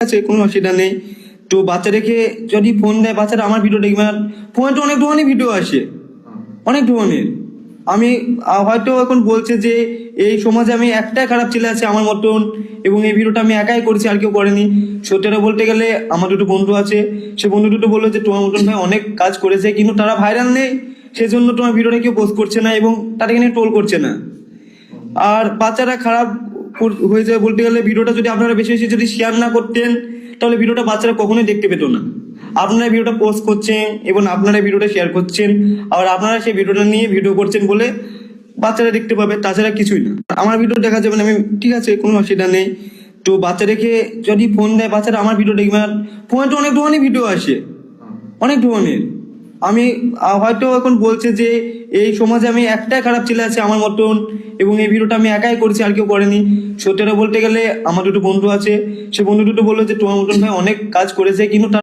আছে, কোনো অসুবিধা নেই। তো বাচ্চাদেরকে যদি ফোন দেয়, বাচ্চারা আমার ভিডিও দেখবে না। ফোনে তো অনেক ধরনের ভিডিও আসে, অনেক ধরনের। আমি হয়তো এখন বলছে যে এই সমাজে আমি একটাই খারাপ ছেলে আছে আমার মতন, এবং এই ভিডিওটা আমি একাই করেছি, আর কেউ করেনি। সত্যিটা বলতে গেলে আমার দুটো বন্ধু আছে, সে বন্ধু দুটো বললো যে তোমার মতন ভাই অনেক কাজ করেছে, কিন্তু তারা ভাইরাল নেই, সেজন্য তোমার ভিডিওটা কেউ পোস্ট করছে না এবং তাদেরকে নিয়ে ট্রোল করছে না। আর বাচ্চারা খারাপ হয়ে যায় বলতে গেলে, ভিডিওটা যদি আপনারা বেশি বেশি যদি শেয়ার না করতেন, তাহলে ভিডিওটা বাচ্চারা কখনোই দেখতে পেতো না। আপনারা ভিডিওটা পোস্ট করছেন এবং আপনারা ভিডিওটা শেয়ার করছেন, আর আপনারা সেই ভিডিওটা নিয়ে ভিডিও করছেন বলে বাচ্চারা দেখতে পাবে, তাছাড়া কিছুই না। আমার ভিডিও দেখা যাবে না, আমি ঠিক আছে, কোনো অসুবিধা নেই। তো বাচ্চাদেরকে যদি ফোন দেয়, বাচ্চারা আমার ভিডিও দেখবে না। ফোনে তো অনেক ধরনের ভিডিও আসে, অনেক ধরনের। আমি হয়তো এখন বলছে যে এই সমাজে আমি একটাই খারাপ ছেলে আছে আমার মতন, এবং এই ভিডিওটা আমি একাই করেছি, আর কেউ করেনি। সত্যিটা বলতে গেলে আমার দুটো বন্ধু আছে, সে বন্ধু দুটো বললো যে তোমার মতন ভাই অনেক কাজ করেছে, কিন্তু